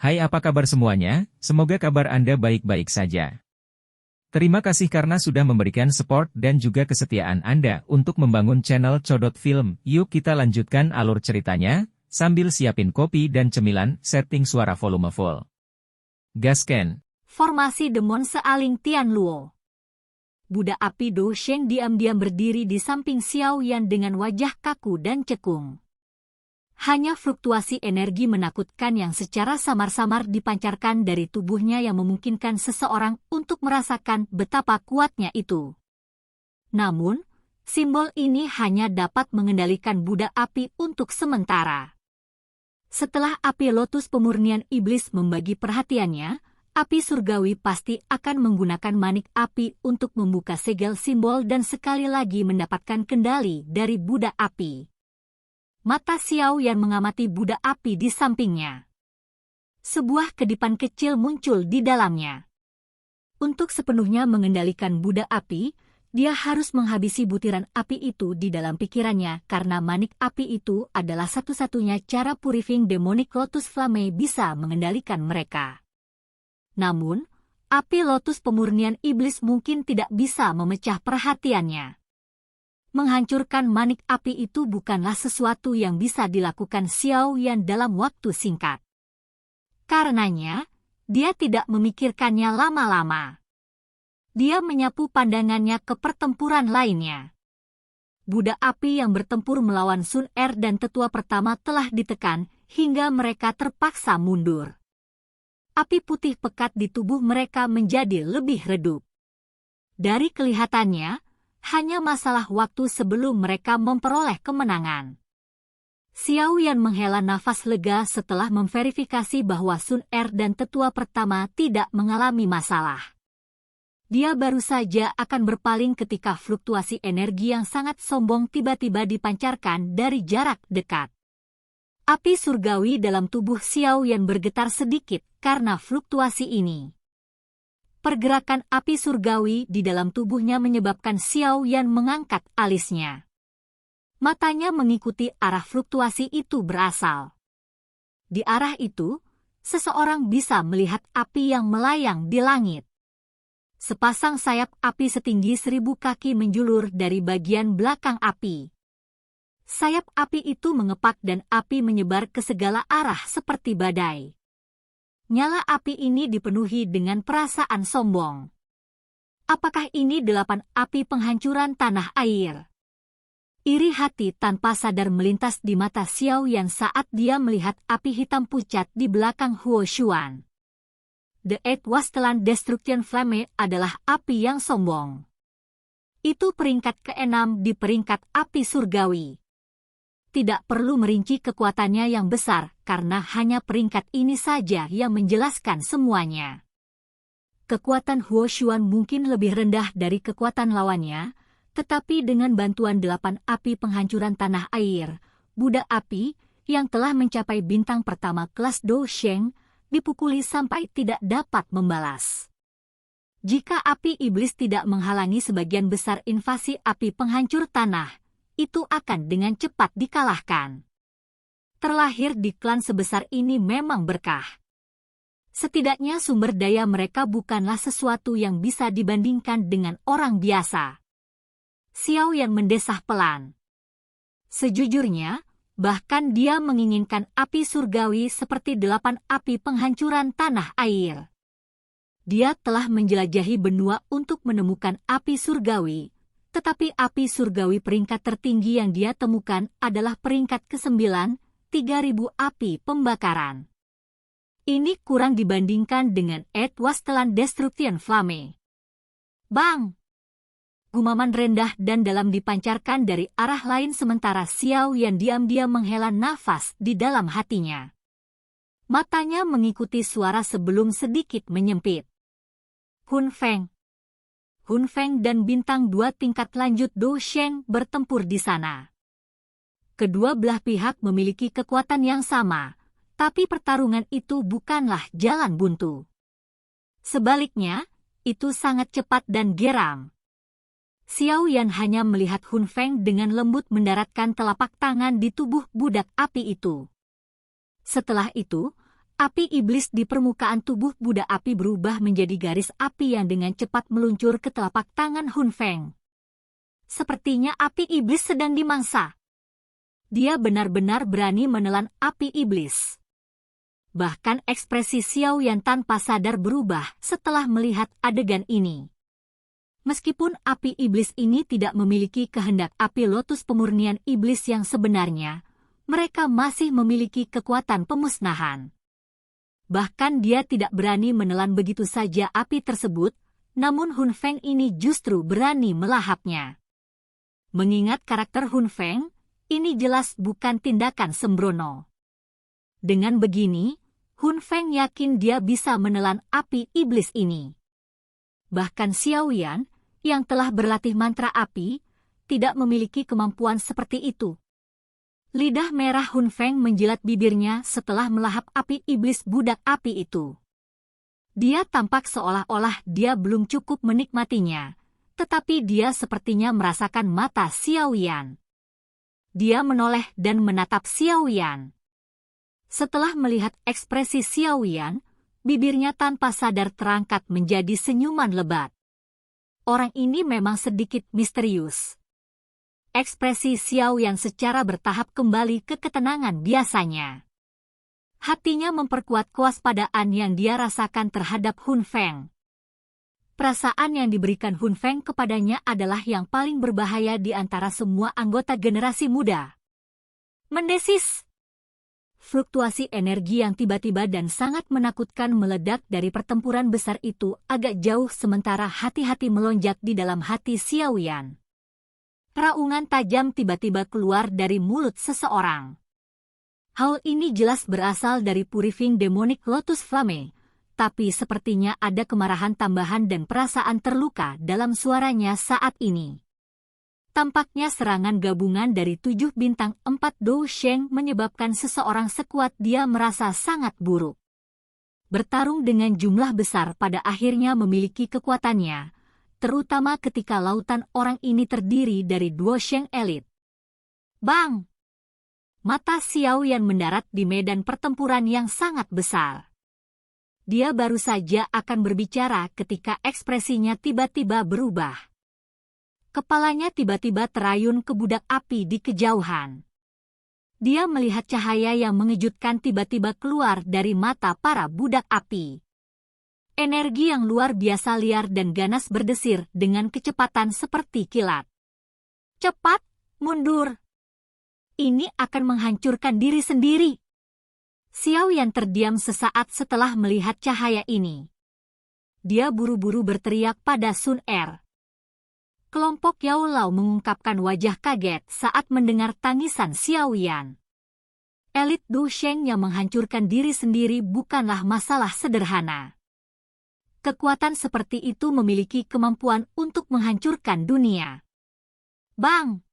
Hai, apa kabar semuanya? Semoga kabar Anda baik-baik saja. Terima kasih karena sudah memberikan support dan juga kesetiaan Anda untuk membangun channel Codot Film. Yuk kita lanjutkan alur ceritanya, sambil siapin kopi dan cemilan, setting suara volume full. Gasken. Formasi Demon Sealing Tianluo. Budak api Do Sheng diam-diam berdiri di samping Xiao Yan dengan wajah kaku dan cekung. Hanya fluktuasi energi menakutkan yang secara samar-samar dipancarkan dari tubuhnya yang memungkinkan seseorang untuk merasakan betapa kuatnya itu. Namun, simbol ini hanya dapat mengendalikan budak api untuk sementara. Setelah api lotus pemurnian iblis membagi perhatiannya, api surgawi pasti akan menggunakan manik api untuk membuka segel simbol dan sekali lagi mendapatkan kendali dari budak api. Mata Xiao Yan mengamati budak api di sampingnya. Sebuah kedipan kecil muncul di dalamnya. Untuk sepenuhnya mengendalikan budak api, dia harus menghabisi butiran api itu di dalam pikirannya karena manik api itu adalah satu-satunya cara Purifying Demonic Lotus Flame bisa mengendalikan mereka. Namun, api lotus pemurnian iblis mungkin tidak bisa memecah perhatiannya. Menghancurkan manik api itu bukanlah sesuatu yang bisa dilakukan Xiao Yan dalam waktu singkat. Karenanya, dia tidak memikirkannya lama-lama. Dia menyapu pandangannya ke pertempuran lainnya. Budak api yang bertempur melawan Sun Er dan tetua pertama telah ditekan hingga mereka terpaksa mundur. Api putih pekat di tubuh mereka menjadi lebih redup. Dari kelihatannya, hanya masalah waktu sebelum mereka memperoleh kemenangan. Xiao Yan menghela nafas lega setelah memverifikasi bahwa Sun Er dan tetua pertama tidak mengalami masalah. Dia baru saja akan berpaling ketika fluktuasi energi yang sangat sombong tiba-tiba dipancarkan dari jarak dekat. Api surgawi dalam tubuh Xiao Yan bergetar sedikit karena fluktuasi ini. Pergerakan api surgawi di dalam tubuhnya menyebabkan Xiao Yan mengangkat alisnya. Matanya mengikuti arah fluktuasi itu berasal. Di arah itu, seseorang bisa melihat api yang melayang di langit. Sepasang sayap api setinggi 1000 kaki menjulur dari bagian belakang api. Sayap api itu mengepak dan api menyebar ke segala arah seperti badai. Nyala api ini dipenuhi dengan perasaan sombong. Apakah ini 8 api penghancuran tanah air? Iri hati tanpa sadar melintas di mata Xiao Yan saat dia melihat api hitam pucat di belakang Huo Xuan. The Eight Wasteland Destruction Flame adalah api yang sombong. Itu peringkat ke-6 di peringkat api surgawi. Tidak perlu merinci kekuatannya yang besar, karena hanya peringkat ini saja yang menjelaskan semuanya. Kekuatan Huo Xuan mungkin lebih rendah dari kekuatan lawannya, tetapi dengan bantuan 8 api penghancuran tanah air, budak api, yang telah mencapai bintang pertama kelas Do Sheng, dipukuli sampai tidak dapat membalas. Jika api iblis tidak menghalangi sebagian besar invasi api penghancur tanah, itu akan dengan cepat dikalahkan. Terlahir di klan sebesar ini memang berkah. Setidaknya sumber daya mereka bukanlah sesuatu yang bisa dibandingkan dengan orang biasa. Xiao Yan mendesah pelan. Sejujurnya, bahkan dia menginginkan api surgawi seperti 8 api penghancuran tanah air. Dia telah menjelajahi benua untuk menemukan api surgawi. Tetapi api surgawi peringkat tertinggi yang dia temukan adalah peringkat ke-9, 3000 api pembakaran. Ini kurang dibandingkan dengan Eight Wasteland Destruction Flame. Bang! Gumaman rendah dan dalam dipancarkan dari arah lain sementara Xiao Yan diam-diam menghela nafas di dalam hatinya. Matanya mengikuti suara sebelum sedikit menyempit. Hun Feng. Hun Feng dan bintang 2 tingkat lanjut Do Sheng bertempur di sana. Kedua belah pihak memiliki kekuatan yang sama, tapi pertarungan itu bukanlah jalan buntu. Sebaliknya, itu sangat cepat dan geram. Xiao Yan hanya melihat Hun Feng dengan lembut mendaratkan telapak tangan di tubuh budak api itu. Setelah itu, api iblis di permukaan tubuh Buddha api berubah menjadi garis api yang dengan cepat meluncur ke telapak tangan Hun Feng. Sepertinya api iblis sedang dimangsa. Dia benar-benar berani menelan api iblis. Bahkan ekspresi Xiao Yan tanpa sadar berubah setelah melihat adegan ini. Meskipun api iblis ini tidak memiliki kehendak api lotus pemurnian iblis yang sebenarnya, mereka masih memiliki kekuatan pemusnahan. Bahkan dia tidak berani menelan begitu saja api tersebut, namun Hun Feng ini justru berani melahapnya. Mengingat karakter Hun Feng, ini jelas bukan tindakan sembrono. Dengan begini, Hun Feng yakin dia bisa menelan api iblis ini. Bahkan Xiao Yan, yang telah berlatih mantra api, tidak memiliki kemampuan seperti itu. Lidah merah Hun Feng menjilat bibirnya setelah melahap api iblis budak api itu. Dia tampak seolah-olah dia belum cukup menikmatinya, tetapi dia sepertinya merasakan mata Xiao Yan. Dia menoleh dan menatap Xiao Yan. Setelah melihat ekspresi Xiao Yan, bibirnya tanpa sadar terangkat menjadi senyuman lebat. Orang ini memang sedikit misterius. Ekspresi Xiao Yan secara bertahap kembali ke ketenangan biasanya. Hatinya memperkuat kewaspadaan yang dia rasakan terhadap Hun Feng. Perasaan yang diberikan Hun Feng kepadanya adalah yang paling berbahaya di antara semua anggota generasi muda. Mendesis. Fluktuasi energi yang tiba-tiba dan sangat menakutkan meledak dari pertempuran besar itu agak jauh sementara hati-hati melonjak di dalam hati Xiao Yan. Raungan tajam tiba-tiba keluar dari mulut seseorang. Hal ini jelas berasal dari Purifying Demonic Lotus Flame, tapi sepertinya ada kemarahan tambahan dan perasaan terluka dalam suaranya saat ini. Tampaknya serangan gabungan dari 7 bintang 4 Dou Sheng menyebabkan seseorang sekuat dia merasa sangat buruk. Bertarung dengan jumlah besar pada akhirnya memiliki kekuatannya, terutama ketika lautan orang ini terdiri dari Duo Sheng elit. Bang! Mata Xiao Yan mendarat di medan pertempuran yang sangat besar. Dia baru saja akan berbicara ketika ekspresinya tiba-tiba berubah. Kepalanya tiba-tiba terayun ke budak api di kejauhan. Dia melihat cahaya yang mengejutkan tiba-tiba keluar dari mata para budak api. Energi yang luar biasa liar dan ganas berdesir dengan kecepatan seperti kilat. Cepat, mundur. Ini akan menghancurkan diri sendiri. Xiao Yan terdiam sesaat setelah melihat cahaya ini. Dia buru-buru berteriak pada Sun Er. Kelompok Yao Lao mengungkapkan wajah kaget saat mendengar tangisan Xiao Yan. Elit Du Sheng yang menghancurkan diri sendiri bukanlah masalah sederhana. Kekuatan seperti itu memiliki kemampuan untuk menghancurkan dunia. Bang!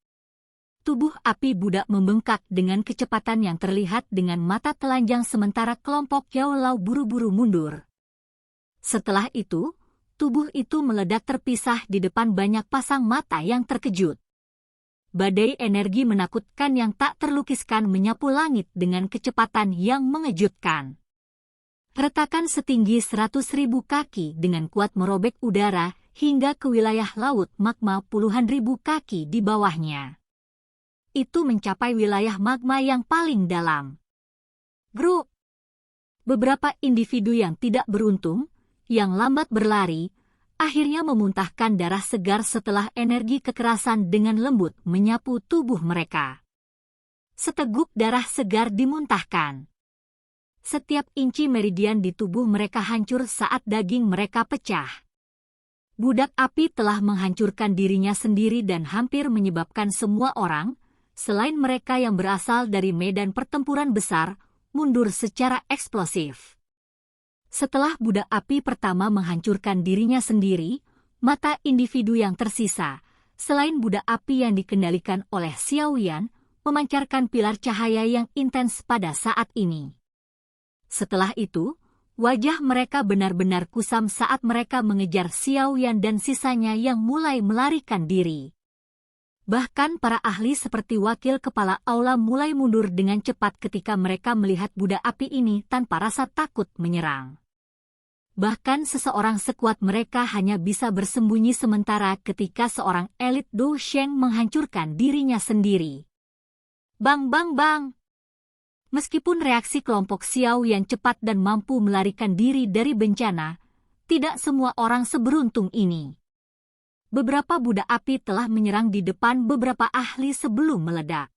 Tubuh api budak membengkak dengan kecepatan yang terlihat dengan mata telanjang sementara kelompok Yao Lao buru-buru mundur. Setelah itu, tubuh itu meledak terpisah di depan banyak pasang mata yang terkejut. Badai energi menakutkan yang tak terlukiskan menyapu langit dengan kecepatan yang mengejutkan. Retakan setinggi 100.000 kaki dengan kuat merobek udara hingga ke wilayah laut magma puluhan ribu kaki di bawahnya. Itu mencapai wilayah magma yang paling dalam. Grup. Beberapa individu yang tidak beruntung, yang lambat berlari, akhirnya memuntahkan darah segar setelah energi kekerasan dengan lembut menyapu tubuh mereka. Seteguk darah segar dimuntahkan. Setiap inci meridian di tubuh mereka hancur saat daging mereka pecah. Budak api telah menghancurkan dirinya sendiri dan hampir menyebabkan semua orang, selain mereka yang berasal dari medan pertempuran besar, mundur secara eksplosif. Setelah budak api pertama menghancurkan dirinya sendiri, mata individu yang tersisa, selain budak api yang dikendalikan oleh Xiao Yan, memancarkan pilar cahaya yang intens pada saat ini. Setelah itu, wajah mereka benar-benar kusam saat mereka mengejar Xiao Yan dan sisanya yang mulai melarikan diri. Bahkan para ahli seperti wakil kepala aula mulai mundur dengan cepat ketika mereka melihat budak api ini tanpa rasa takut menyerang. Bahkan seseorang sekuat mereka hanya bisa bersembunyi sementara ketika seorang elit Do Sheng menghancurkan dirinya sendiri. Bang bang bang! Meskipun reaksi kelompok Xiao yang cepat dan mampu melarikan diri dari bencana, tidak semua orang seberuntung ini. Beberapa budak api telah menyerang di depan beberapa ahli sebelum meledak.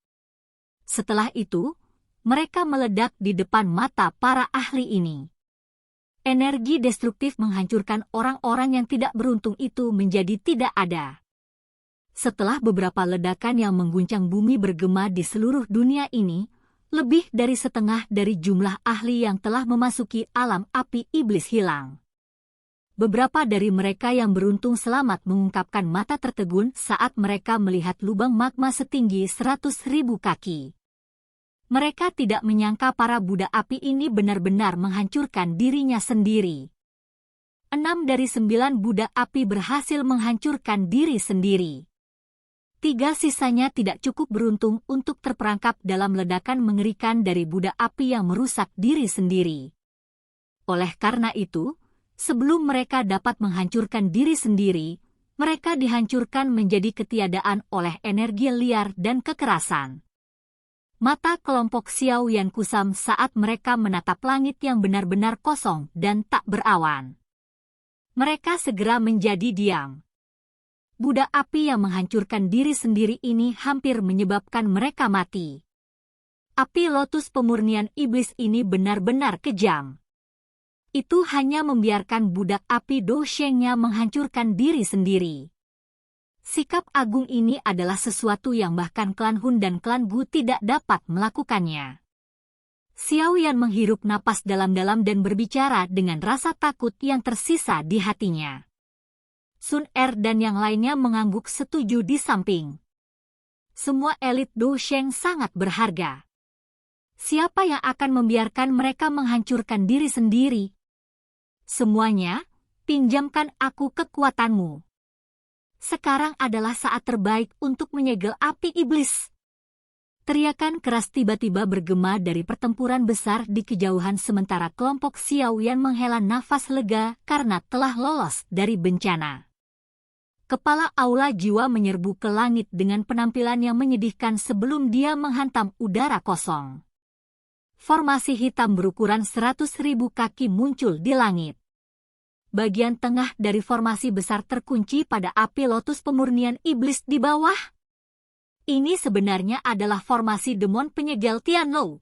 Setelah itu, mereka meledak di depan mata para ahli ini. Energi destruktif menghancurkan orang-orang yang tidak beruntung itu menjadi tidak ada. Setelah beberapa ledakan yang mengguncang bumi bergema di seluruh dunia ini, lebih dari setengah dari jumlah ahli yang telah memasuki alam api iblis hilang. Beberapa dari mereka yang beruntung selamat mengungkapkan mata tertegun saat mereka melihat lubang magma setinggi 100.000 kaki. Mereka tidak menyangka para budak api ini benar-benar menghancurkan dirinya sendiri. 6 dari 9 budak api berhasil menghancurkan diri sendiri. 3 sisanya tidak cukup beruntung untuk terperangkap dalam ledakan mengerikan dari budak api yang merusak diri sendiri. Oleh karena itu, sebelum mereka dapat menghancurkan diri sendiri, mereka dihancurkan menjadi ketiadaan oleh energi liar dan kekerasan. Mata kelompok Xiao Yan kusam saat mereka menatap langit yang benar-benar kosong dan tak berawan. Mereka segera menjadi diam. Budak api yang menghancurkan diri sendiri ini hampir menyebabkan mereka mati. Api lotus pemurnian iblis ini benar-benar kejam. Itu hanya membiarkan budak api Do Sheng-nya menghancurkan diri sendiri. Sikap agung ini adalah sesuatu yang bahkan klan Hun dan klan Gu tidak dapat melakukannya. Xiao Yan menghirup napas dalam-dalam dan berbicara dengan rasa takut yang tersisa di hatinya. Sun Er dan yang lainnya mengangguk setuju di samping. Semua elit Do Sheng sangat berharga. Siapa yang akan membiarkan mereka menghancurkan diri sendiri? Semuanya, pinjamkan aku kekuatanmu. Sekarang adalah saat terbaik untuk menyegel api iblis. Teriakan keras tiba-tiba bergema dari pertempuran besar di kejauhan sementara kelompok Xiao Yan menghela nafas lega karena telah lolos dari bencana. Kepala aula jiwa menyerbu ke langit dengan penampilan yang menyedihkan sebelum dia menghantam udara kosong. Formasi hitam berukuran 100.000 kaki muncul di langit. Bagian tengah dari formasi besar terkunci pada api lotus pemurnian iblis di bawah. Ini sebenarnya adalah formasi demon penyegel Tianlou.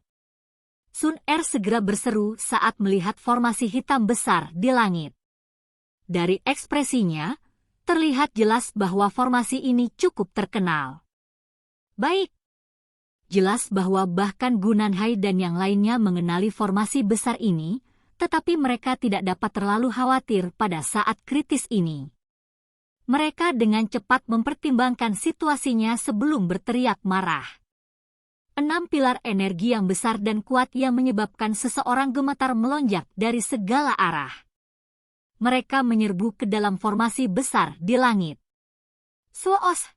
Sun Er segera berseru saat melihat formasi hitam besar di langit. Dari ekspresinya, terlihat jelas bahwa formasi ini cukup terkenal. Baik. Jelas bahwa bahkan Gu Nanhai dan yang lainnya mengenali formasi besar ini, tetapi mereka tidak dapat terlalu khawatir pada saat kritis ini. Mereka dengan cepat mempertimbangkan situasinya sebelum berteriak marah. 6 pilar energi yang besar dan kuat yang menyebabkan seseorang gemetar melonjak dari segala arah. Mereka menyerbu ke dalam formasi besar di langit. Soos!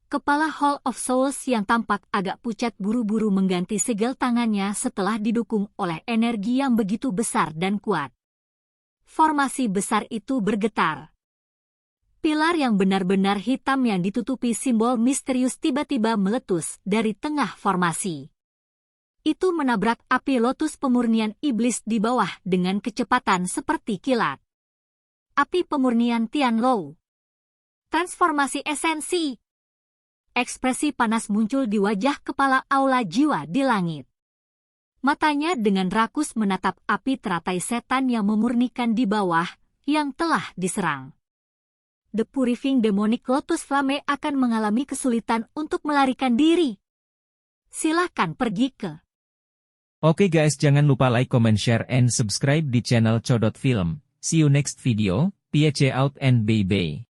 Kepala Hall of Souls yang tampak agak pucat buru-buru mengganti segel tangannya setelah didukung oleh energi yang begitu besar dan kuat. Formasi besar itu bergetar. Pilar yang benar-benar hitam yang ditutupi simbol misterius tiba-tiba meletus dari tengah formasi. Itu menabrak api lotus pemurnian iblis di bawah dengan kecepatan seperti kilat. Api pemurnian Tianlou. Transformasi esensi. Ekspresi panas muncul di wajah kepala aula jiwa di langit. Matanya dengan rakus menatap api teratai setan yang memurnikan di bawah, yang telah diserang. The Purifying Demonic Lotus Flame akan mengalami kesulitan untuk melarikan diri. Silahkan pergi ke. Oke guys, jangan lupa like, comment, share, and subscribe di channel Codot Film. See you next video, peace out and bye-bye.